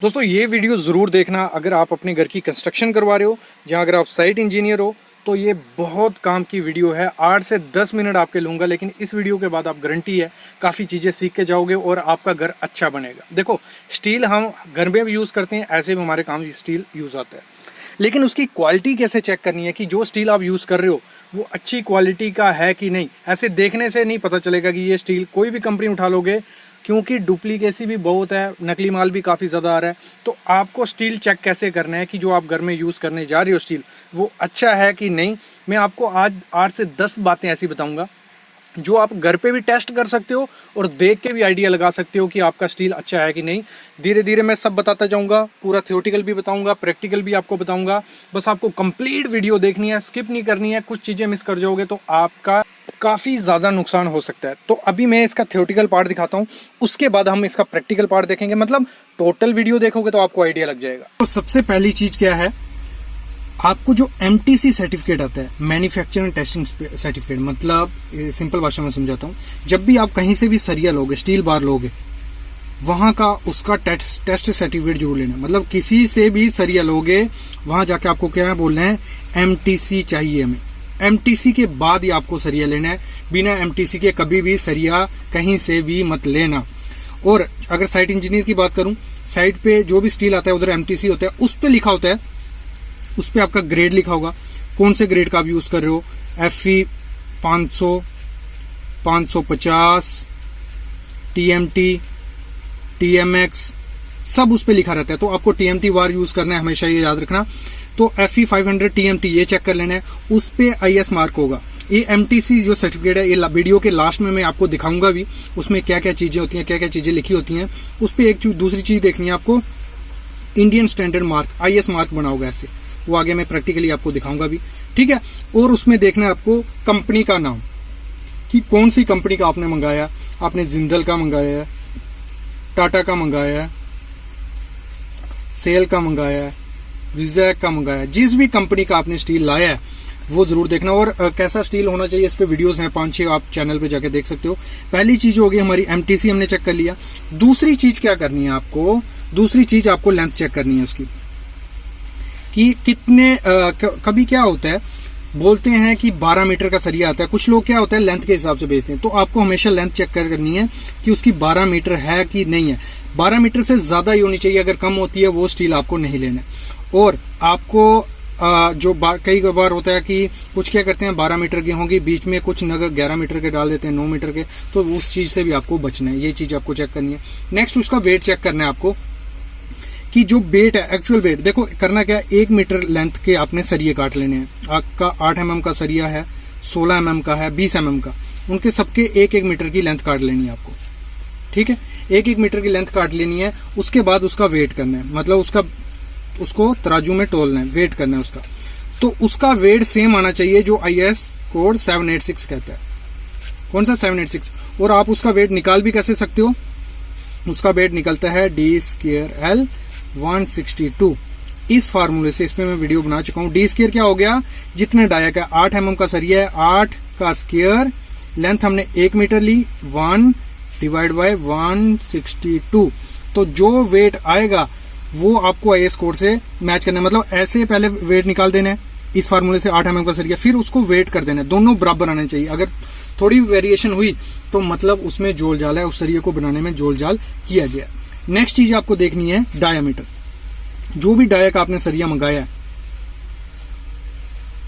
दोस्तों ये वीडियो ज़रूर देखना अगर आप अपने घर की कंस्ट्रक्शन करवा रहे हो या अगर आप साइट इंजीनियर हो तो ये बहुत काम की वीडियो है। 8 से 10 मिनट आपके लूँगा, लेकिन इस वीडियो के बाद आप गारंटी है काफ़ी चीज़ें सीख के जाओगे और आपका घर अच्छा बनेगा। देखो, स्टील हम घर में भी यूज़ करते हैं, ऐसे भी हमारे काम स्टील यूज़ आता है, लेकिन उसकी क्वालिटी कैसे चेक करनी है कि जो स्टील आप यूज़ कर रहे हो वो अच्छी क्वालिटी का है कि नहीं। ऐसे देखने से नहीं पता चलेगा कि ये स्टील, कोई भी कंपनी उठा लोगे क्योंकि डुप्लीकेसी भी बहुत है, नकली माल भी काफ़ी ज़्यादा आ रहा है। तो आपको स्टील चेक कैसे करना है कि जो आप घर में यूज़ करने जा रहे हो स्टील वो अच्छा है कि नहीं। मैं आपको आज 8 से 10 बातें ऐसी बताऊंगा जो आप घर पे भी टेस्ट कर सकते हो और देख के भी आइडिया लगा सकते हो कि आपका स्टील अच्छा है कि नहीं। धीरे धीरे मैं सब बताता जाऊंगा, पूरा थ्योरेटिकल भी बताऊंगा, प्रैक्टिकल भी आपको बताऊंगा। बस आपको कंप्लीट वीडियो देखनी है, स्किप नहीं करनी है। कुछ चीज़ें मिस कर जाओगे तो आपका काफ़ी ज़्यादा नुकसान हो सकता है। तो अभी मैं इसका थ्योरेटिकल पार्ट दिखाता हूँ, उसके बाद हम इसका प्रैक्टिकल पार्ट देखेंगे। मतलब टोटल वीडियो देखोगे तो आपको आइडिया लग जाएगा। तो सबसे पहली चीज़ क्या है, आपको जो MTC सर्टिफिकेट आता है, मैन्युफैक्चरिंग टेस्टिंग सर्टिफिकेट, मतलब सिंपल भाषा में समझाता हूँ, जब भी आप कहीं से भी सरिया लोगे, स्टील बार लोगे, वहां का उसका टेस्ट सर्टिफिकेट जरूर लेना। मतलब किसी से भी सरिया लोगे वहां जाके आपको क्या बोलना है, MTC चाहिए हमें। MTC के बाद ही आपको सरिया लेना है, बिना MTC के कभी भी सरिया कहीं से भी मत लेना। और अगर साइट इंजीनियर की बात करूं, साइट पे जो भी स्टील आता है उधर MTC होता है, उस पर लिखा होता है, उस पर आपका ग्रेड लिखा होगा, कौन से ग्रेड का आप यूज कर रहे हो। FE 500, 550, TMT, TMX, सब उस पे लिखा रहता है। तो आपको TMT वार यूज करना है, हमेशा ये याद रखना। तो FE 500 TMT ये चेक कर लेना है, उस पे IS मार्क होगा। ये MTC जो सर्टिफिकेट है, ये वीडियो के लास्ट में मैं आपको दिखाऊंगा भी, उसमें क्या क्या चीजें होती हैं, क्या क्या चीजें लिखी होती हैं। उस पे एक दूसरी चीज देखनी है आपको, Indian standard mark, IS mark बना होगा ऐसे, वो आगे मैं प्रैक्टिकली आपको दिखाऊंगा भी, ठीक है। और उसमें देखना है आपको कंपनी का नाम, कि कौन सी कंपनी का आपने मंगाया। आपने जिंदल का मंगाया है, टाटा का मंगाया है, सेल का मंगाया है, विजैक का मंगाया है, जिस भी कंपनी का आपने स्टील लाया है वो जरूर देखना। और कैसा स्टील होना चाहिए, इस पे वीडियोस हैं 5-6, आप चैनल पे जाके देख सकते हो। पहली चीज होगी हमारी MTC, हमने चेक कर लिया। दूसरी चीज क्या करनी है आपको, दूसरी चीज आपको लेंथ चेक करनी है उसकी, कि कितने कभी क्या होता है, बोलते हैं कि 12 मीटर का सरिया आता है, कुछ लोग क्या होता है लेंथ के हिसाब से बेचते हैं। तो आपको हमेशा लेंथ चेक करनी है कि उसकी 12 मीटर है कि नहीं है। 12 मीटर से ज्यादा ही होनी चाहिए, अगर कम होती है वो स्टील आपको नहीं लेना है। और आपको जो कई बार होता है कि कुछ क्या करते हैं, 12 मीटर की होंगी, बीच में कुछ नग 11 मीटर के डाल देते हैं, 9 मीटर के, तो उस चीज से भी आपको बचना है। ये चीज आपको चेक करनी है। नेक्स्ट उसका वेट चेक करना है आपको, कि जो वेट है, एक्चुअल वेट। देखो करना क्या है, 1 मीटर लेंथ के आपने सरिये काट लेने हैं। आपका 8 mm का सरिया है, 16 mm का है, 20 mm का, उनके सबके 1-1 मीटर की लेंथ काट लेनी है आपको, ठीक है। 1-1 मीटर की लेंथ काट लेनी है। उसके बाद उसका वेट करना है, मतलब उसको तराजू में तोलना है, वेट करना है उसका। तो उसका वेट सेम आना चाहिए जो IS कोड 786 कहता है। कौन सा 786। और आप उसका वेट निकाल भी कैसे सकते हो, उसका वेट निकलता है D² L 162। इस फार्मूले से, इस पे मैं वीडियो बना चुका हूँ। D² क्या हो गया, जितने डाया का 8 mm का सरिया है, 8 का स्क्वायर, लेंथ हमने 1 मीटर ली, 1 डिवाइड बाय 162। तो जो वेट आएगा वो आपको IS कोड से मैच करना है। मतलब ऐसे पहले वेट निकाल देना है इस फार्मूले से, 8 mm का सरिया, फिर उसको वेट कर देना है। दोनों बराबर आने चाहिए। अगर थोड़ी वेरिएशन हुई तो मतलब उसमें जोल जाल है, उस सरिये को बनाने में जोल जाल किया गया। नेक्स्ट चीज आपको देखनी है डायामीटर। जो भी डाया का आपने सरिया मंगाया है,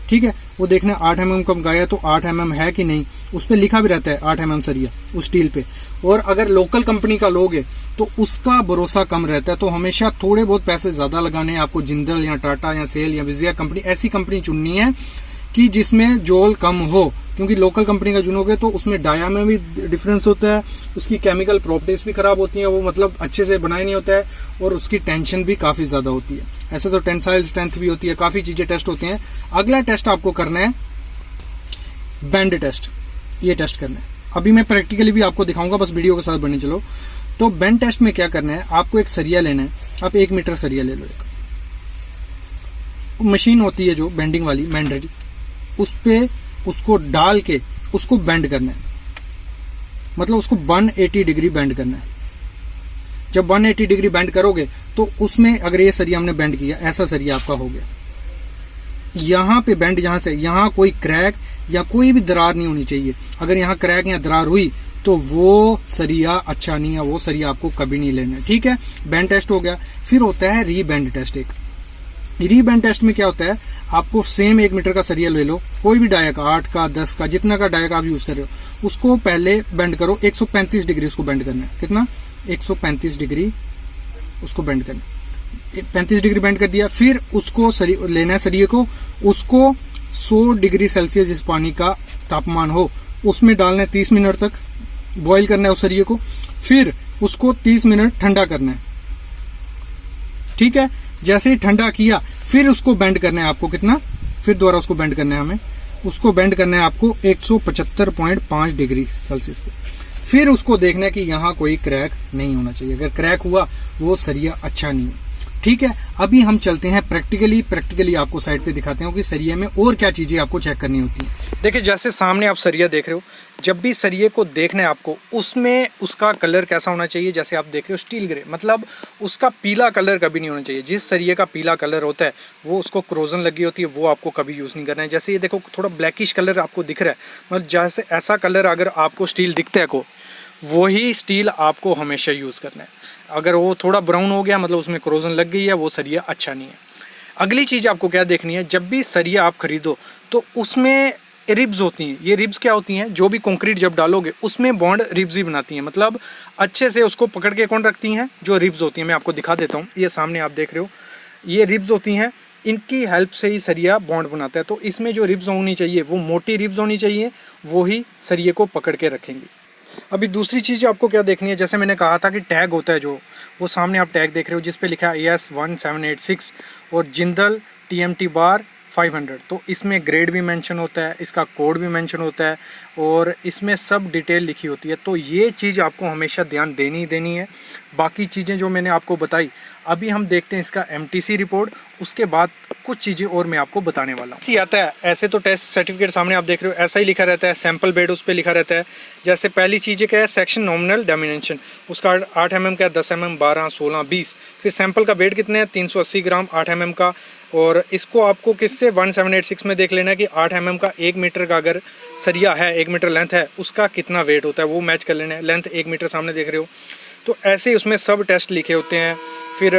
ठीक है, वो देखना है 8 mm का मंगाया तो 8 mm है कि नहीं, उस पे लिखा भी रहता है 8 mm सरिया उस स्टील पे। और अगर लोकल कंपनी का लोगे तो उसका भरोसा कम रहता है, तो हमेशा थोड़े बहुत पैसे ज्यादा लगाने हैं आपको। जिंदल या टाटा या सेल या विजय कंपनी, ऐसी कंपनी चुननी है कि जिसमें जोल कम हो, क्योंकि लोकल कंपनी का चुनोगे तो उसमें डाया में भी डिफरेंस होता है, उसकी केमिकल प्रॉपर्टीज भी खराब होती हैं, वो मतलब अच्छे से बनाया नहीं होता है, और उसकी टेंशन भी काफी ज्यादा होती है। ऐसे तो टेंसाइल स्ट्रेंथ भी होती है, काफी चीजें टेस्ट होती हैं। अगला टेस्ट आपको करना है बेंड टेस्ट, ये टेस्ट करना है। अभी मैं प्रैक्टिकली भी आपको दिखाऊंगा, बस वीडियो के साथ बने चलो। तो बेंड टेस्ट में क्या करना है, आपको एक सरिया लेना है। आप 1 मीटर सरिया ले लो, एक मशीन होती है जो बेंडिंग वाली, मैंडरी, उस पे उसको डाल के उसको बेंड करना है, मतलब उसको 180 डिग्री बेंड करना है। जब 180 डिग्री बेंड करोगे तो उसमें अगर ये सरिया हमने बेंड किया, ऐसा सरिया आपका हो गया, यहाँ पे बेंड, यहाँ से यहाँ कोई क्रैक या कोई भी दरार नहीं होनी चाहिए। अगर यहाँ क्रैक या दरार हुई तो वो सरिया अच्छा नहीं है, वो सरिया आपको कभी नहीं लेना है। ठीक है, बेंड टेस्ट हो गया। फिर होता है रीबेंड टेस्ट। एक रीबेंड टेस्ट में क्या होता है, आपको सेम 1 मीटर का सरिया ले लो, कोई भी डाया का, 8 का, 10 का, जितना का डाया का आप यूज कर रहे हो, उसको पहले बेंड करो 135 डिग्री, उसको बेंड करना है। कितना? 135 डिग्री उसको बेंड करना है। 35 डिग्री बेंड कर दिया। फिर उसको लेना है सरिये को, उसको 100 डिग्री सेल्सियस जिस पानी का तापमान हो उसमें डालना है, 30 मिनट तक बॉईल करना है उस सरिये को। फिर उसको 30 मिनट ठंडा करना है। ठीक है, जैसे ही ठंडा किया फिर उसको बेंड करना है आपको। कितना? फिर दोबारा उसको बेंड करना है हमें, उसको बेंड करना है आपको 175.5 डिग्री सेल्सियस पे। फिर उसको देखना है कि यहाँ कोई क्रैक नहीं होना चाहिए। अगर क्रैक हुआ वो सरिया अच्छा नहीं है। ठीक है, अभी हम चलते हैं प्रैक्टिकली आपको साइड पे दिखाते हैं कि सरिये में और क्या चीजें आपको चेक करनी होती हैं। देखिए, जैसे सामने आप सरिया देख रहे हो, जब भी सरिये को देखना है आपको, उसमें उसका कलर कैसा होना चाहिए, जैसे आप देख रहे हो स्टील ग्रे, मतलब उसका पीला कलर कभी नहीं होना चाहिए। जिस सरिये का पीला कलर होता है वो उसको क्रोजन लगी होती है, वो आपको कभी यूज़ नहीं करना है। जैसे ये देखो थोड़ा ब्लैकिश कलर आपको दिख रहा है, मतलब जैसे ऐसा कलर अगर आपको स्टील दिखता है को, वही स्टील आपको हमेशा यूज़ करना है। अगर वो थोड़ा ब्राउन हो गया मतलब उसमें क्रोजन लग गई है, वो सरिया अच्छा नहीं है। अगली चीज़ आपको क्या देखनी है, जब भी सरिया आप खरीदो तो उसमें रिब्स होती हैं। ये रिब्स क्या होती हैं, जो भी कंक्रीट जब डालोगे उसमें बॉन्ड रिब्स ही बनाती हैं, मतलब अच्छे से उसको पकड़ के कौन रखती हैं, जो रिब्स होती हैं। मैं आपको दिखा देता हूँ, ये सामने आप देख रहे हो, ये रिब्स होती हैं, इनकी हेल्प से ही सरिया बॉन्ड बनाता है। तो इसमें जो रिब्स होनी चाहिए वो मोटी रिब्स होनी चाहिए, वो ही सरिये को पकड़ के रखेंगी। अभी दूसरी चीज़ आपको क्या देखनी है, जैसे मैंने कहा था कि टैग होता है, जो वो सामने आप टैग देख रहे हो जिस पे लिखा है AS 1786 और जिंदल TMT बार 500। तो इसमें ग्रेड भी मेंशन होता है, इसका कोड भी मेंशन होता है और इसमें सब डिटेल लिखी होती है। तो ये चीज़ आपको हमेशा ध्यान देनी है। बाकी चीज़ें जो मैंने आपको बताई, अभी हम देखते हैं इसका MTC रिपोर्ट, उसके बाद कुछ चीज़ें और मैं आपको बताने वाला हूँ। आता है ऐसे तो टेस्ट सर्टिफिकेट सामने आप देख रहे हो, ऐसा ही लिखा रहता है, सैंपल बेड उस पर लिखा रहता है। जैसे पहली चीज़ क्या है, सेक्शन नॉमिनल डायमेंशन, उसका 8 mm का, 10 mm, 12, 16, 20। फिर सैंपल का वेट कितने हैं, 380 ग्राम 8 mm का। और इसको आपको किससे 1786 में देख लेना है कि 8 mm का 1 मीटर का अगर सरिया है, 1 मीटर लेंथ है, उसका कितना वेट होता है वो मैच कर लेना है। लेंथ 1 मीटर सामने देख रहे हो, तो ऐसे उसमें सब टेस्ट लिखे होते हैं। फिर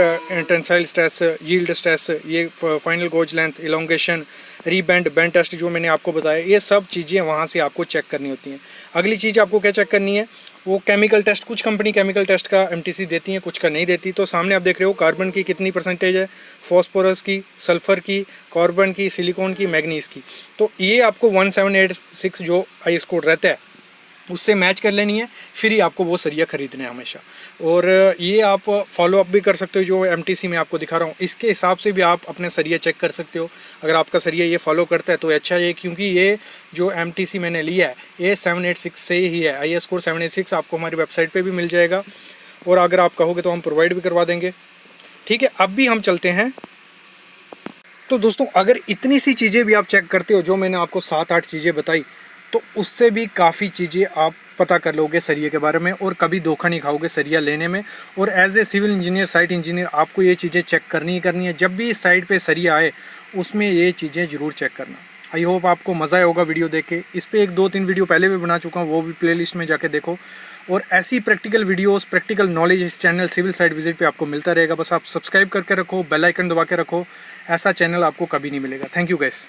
टेंसाइल स्ट्रेस, यील्ड स्ट्रेस, ये final gauge length, elongation, rebend, bend test जो मैंने आपको बताया, ये सब चीज़ें वहाँ से आपको चेक करनी होती हैं। अगली चीज़ आपको क्या चेक करनी है, वो केमिकल टेस्ट। कुछ कंपनी केमिकल टेस्ट का MTC देती हैं, कुछ का नहीं देती। तो सामने आप देख रहे हो कार्बन की कितनी परसेंटेज है, फॉस्फोरस की, सल्फ़र की, कार्बन की, सिलिकॉन की, मैग्नीज की। तो ये आपको 1786 जो IS कोड रहता है उससे मैच कर लेनी है, फिर ही आपको वो सरिया खरीदना है हमेशा। और ये आप फॉलो अप भी कर सकते हो, जो MTC में आपको दिखा रहा हूँ इसके हिसाब से भी आप अपने सरिया चेक कर सकते हो। अगर आपका सरिया ये फॉलो करता है तो अच्छा है, क्योंकि ये जो MTC मैंने लिया है ये 786 से ही है। IS कोड 786 आपको हमारी वेबसाइट पर भी मिल जाएगा, और अगर आप कहोगे तो हम प्रोवाइड भी करवा देंगे। ठीक है, अब भी हम चलते हैं। तो दोस्तों, अगर इतनी सी चीज़ें भी आप चेक करते हो, जो मैंने आपको 7-8 चीज़ें बताई, तो उससे भी काफ़ी चीज़ें आप पता कर लोगे सरिये के बारे में, और कभी धोखा नहीं खाओगे सरिया लेने में। और as a civil engineer, site engineer, आपको ये चीज़ें चेक करनी ही करनी है। जब भी इस साइट पे सरिया आए उसमें ये चीज़ें ज़रूर चेक करना। आई होप आपको मज़ा आया होगा वीडियो देख के। इस पर 1-2-3 वीडियो पहले भी बना चुका हूँ, वो भी प्लेलिस्ट में जाके देखो। और ऐसी प्रैक्टिकल वीडियोस, प्रैक्टिकल नॉलेज इस चैनल सिविल साइट विजिट पे आपको मिलता रहेगा। बस आप सब्सक्राइब करके रखो, बेल आइकन दबा के रखो, ऐसा चैनल आपको कभी नहीं मिलेगा। Thank you guys.